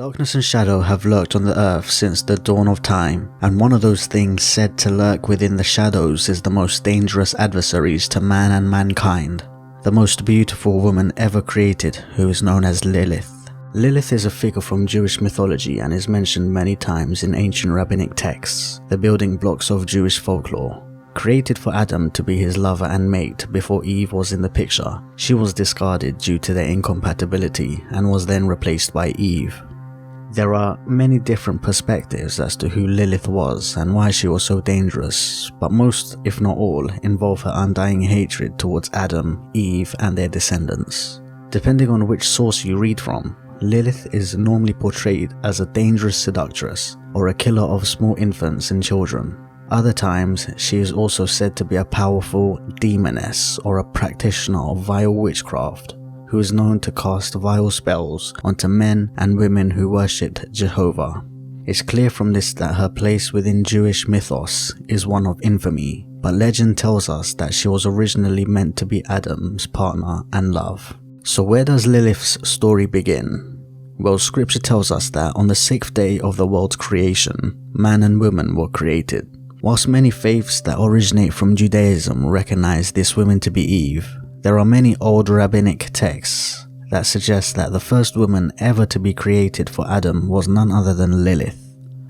Darkness and shadow have lurked on the earth since the dawn of time, and one of those things said to lurk within the shadows is the most dangerous adversaries to man and mankind. The most beautiful woman ever created, who is known as Lilith. Lilith is a figure from Jewish mythology and is mentioned many times in ancient rabbinic texts, the building blocks of Jewish folklore. Created for Adam to be his lover and mate before Eve was in the picture, she was discarded due to their incompatibility and was then replaced by Eve. There are many different perspectives as to who Lilith was and why she was so dangerous, but most, if not all, involve her undying hatred towards Adam, Eve, and their descendants. Depending on which source you read from, Lilith is normally portrayed as a dangerous seductress or a killer of small infants and children. Other times, she is also said to be a powerful demoness or a practitioner of vile witchcraft, who is known to cast vile spells onto men and women who worshipped Jehovah. It's clear from this that her place within Jewish mythos is one of infamy, but legend tells us that she was originally meant to be Adam's partner and love. So where does Lilith's story begin? Well, scripture tells us that on the 6th day of the world's creation, man and woman were created. Whilst many faiths that originate from Judaism recognize this woman to be Eve, there are many old rabbinic texts that suggest that the first woman ever to be created for Adam was none other than Lilith.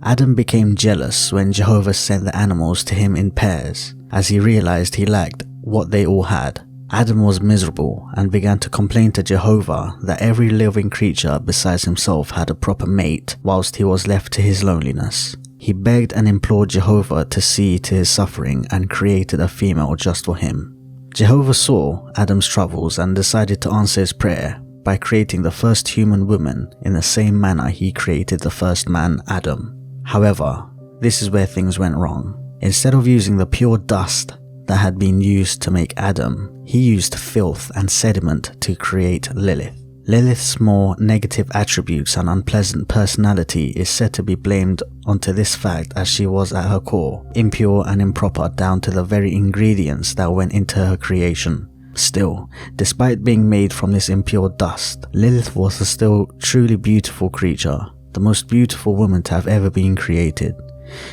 Adam became jealous when Jehovah sent the animals to him in pairs, as he realized he lacked what they all had. Adam was miserable and began to complain to Jehovah that every living creature besides himself had a proper mate whilst he was left to his loneliness. He begged and implored Jehovah to see to his suffering and created a female just for him. Jehovah saw Adam's troubles and decided to answer his prayer by creating the first human woman in the same manner he created the first man, Adam. However, this is where things went wrong. Instead of using the pure dust that had been used to make Adam, he used filth and sediment to create Lilith. Lilith's more negative attributes and unpleasant personality is said to be blamed onto this fact, as she was at her core impure and improper down to the very ingredients that went into her creation. Still, despite being made from this impure dust, Lilith was a still truly beautiful creature, the most beautiful woman to have ever been created.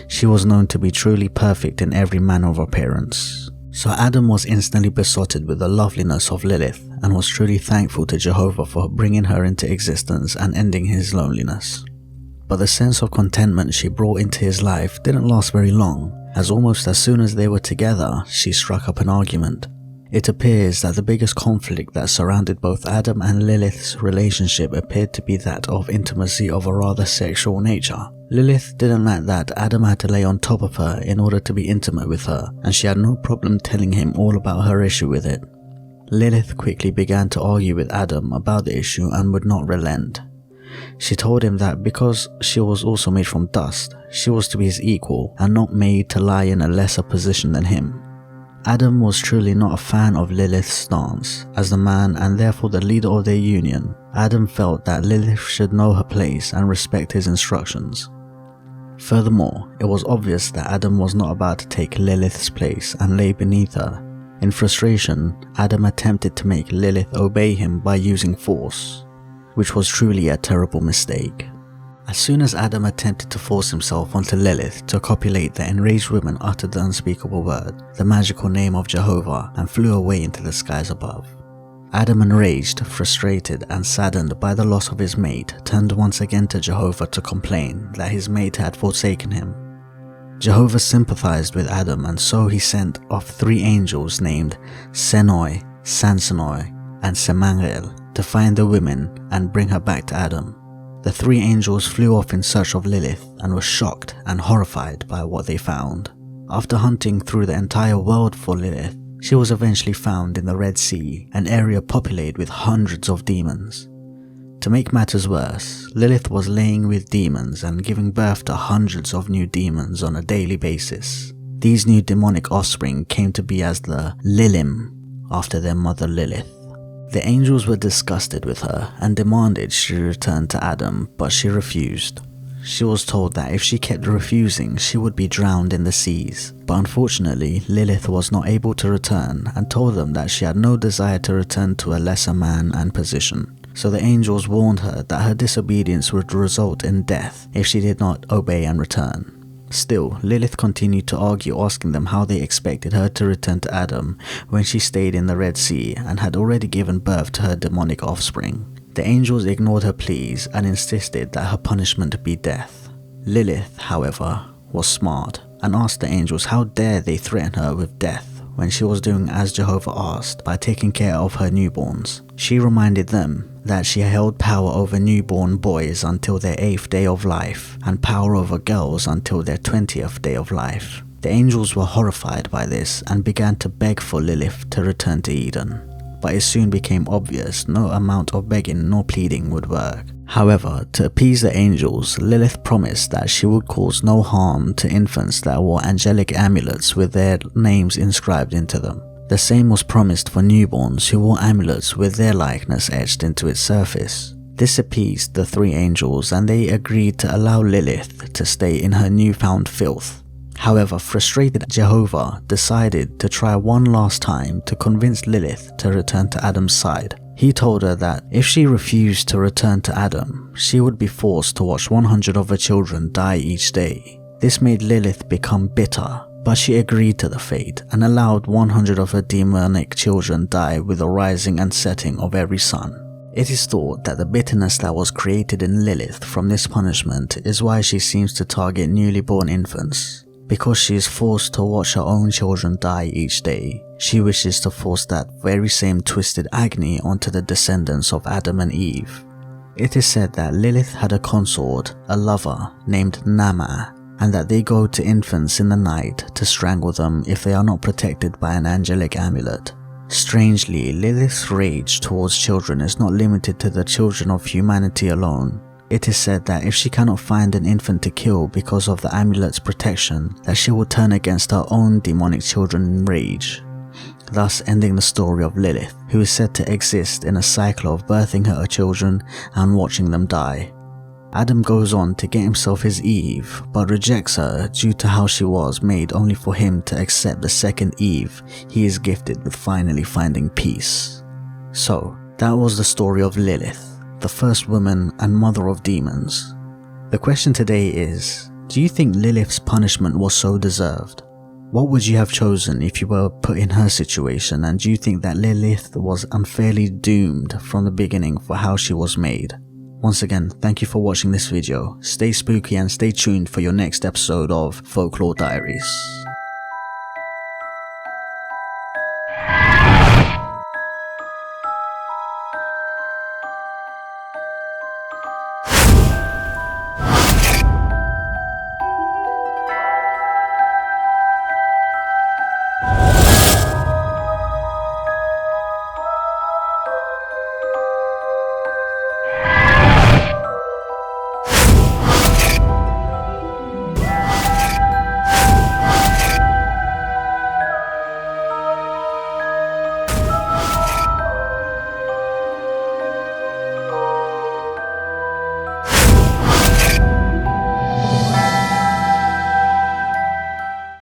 She was known to be truly perfect in every manner of appearance. So Adam was instantly besotted with the loveliness of Lilith and was truly thankful to Jehovah for bringing her into existence and ending his loneliness. But the sense of contentment she brought into his life didn't last very long, as almost as soon as they were together, she struck up an argument. It appears that the biggest conflict that surrounded both Adam and Lilith's relationship appeared to be that of intimacy of a rather sexual nature. Lilith didn't like that Adam had to lay on top of her in order to be intimate with her, and she had no problem telling him all about her issue with it. Lilith quickly began to argue with Adam about the issue and would not relent. She told him that because she was also made from dust, she was to be his equal and not made to lie in a lesser position than him. Adam was truly not a fan of Lilith's stance. As the man and therefore the leader of their union, Adam felt that Lilith should know her place and respect his instructions. Furthermore, it was obvious that Adam was not about to take Lilith's place and lay beneath her. In frustration, Adam attempted to make Lilith obey him by using force, which was truly a terrible mistake. As soon as Adam attempted to force himself onto Lilith to copulate, the enraged woman uttered the unspeakable word, the magical name of Jehovah, and flew away into the skies above. Adam, enraged, frustrated, and saddened by the loss of his mate, turned once again to Jehovah to complain that his mate had forsaken him. Jehovah sympathized with Adam, and so he sent off 3 angels named Senoi, Sansonoi, and Semangel to find the woman and bring her back to Adam. The 3 angels flew off in search of Lilith and were shocked and horrified by what they found. After hunting through the entire world for Lilith, she was eventually found in the Red Sea, an area populated with hundreds of demons. To make matters worse, Lilith was laying with demons and giving birth to hundreds of new demons on a daily basis. These new demonic offspring came to be as the Lilim, after their mother Lilith. The angels were disgusted with her and demanded she return to Adam, but she refused. She was told that if she kept refusing, she would be drowned in the seas. But unfortunately, Lilith was not able to return and told them that she had no desire to return to a lesser man and position. So the angels warned her that her disobedience would result in death if she did not obey and return. Still, Lilith continued to argue, asking them how they expected her to return to Adam when she stayed in the Red Sea and had already given birth to her demonic offspring. The angels ignored her pleas and insisted that her punishment be death. Lilith, however, was smart and asked the angels how dare they threaten her with death when she was doing as Jehovah asked by taking care of her newborns. She reminded them that she held power over newborn boys until their 8th day of life and power over girls until their 20th day of life. The angels were horrified by this and began to beg for Lilith to return to Eden. But it soon became obvious no amount of begging nor pleading would work. However, to appease the angels, Lilith promised that she would cause no harm to infants that wore angelic amulets with their names inscribed into them. The same was promised for newborns who wore amulets with their likeness etched into its surface. This appeased the 3 angels and they agreed to allow Lilith to stay in her newfound filth. However, frustrated Jehovah decided to try one last time to convince Lilith to return to Adam's side. He told her that if she refused to return to Adam, she would be forced to watch 100 of her children die each day. This made Lilith become bitter, but she agreed to the fate and allowed 100 of her demonic children die with the rising and setting of every sun. It is thought that the bitterness that was created in Lilith from this punishment is why she seems to target newly born infants. Because she is forced to watch her own children die each day, she wishes to force that very same twisted agony onto the descendants of Adam and Eve. It is said that Lilith had a consort, a lover, named Nama, and that they go to infants in the night to strangle them if they are not protected by an angelic amulet. Strangely, Lilith's rage towards children is not limited to the children of humanity alone. It is said that if she cannot find an infant to kill because of the amulet's protection, that she will turn against her own demonic children in rage, thus ending the story of Lilith, who is said to exist in a cycle of birthing her children and watching them die. Adam goes on to get himself his Eve, but rejects her due to how she was made only for him to accept the second Eve he is gifted with finally finding peace. So, that was the story of Lilith, the first woman and mother of demons. The question today is, do you think Lilith's punishment was so deserved? What would you have chosen if you were put in her situation, and do you think that Lilith was unfairly doomed from the beginning for how she was made? Once again, thank you for watching this video. Stay spooky and stay tuned for your next episode of Folklore Diaries.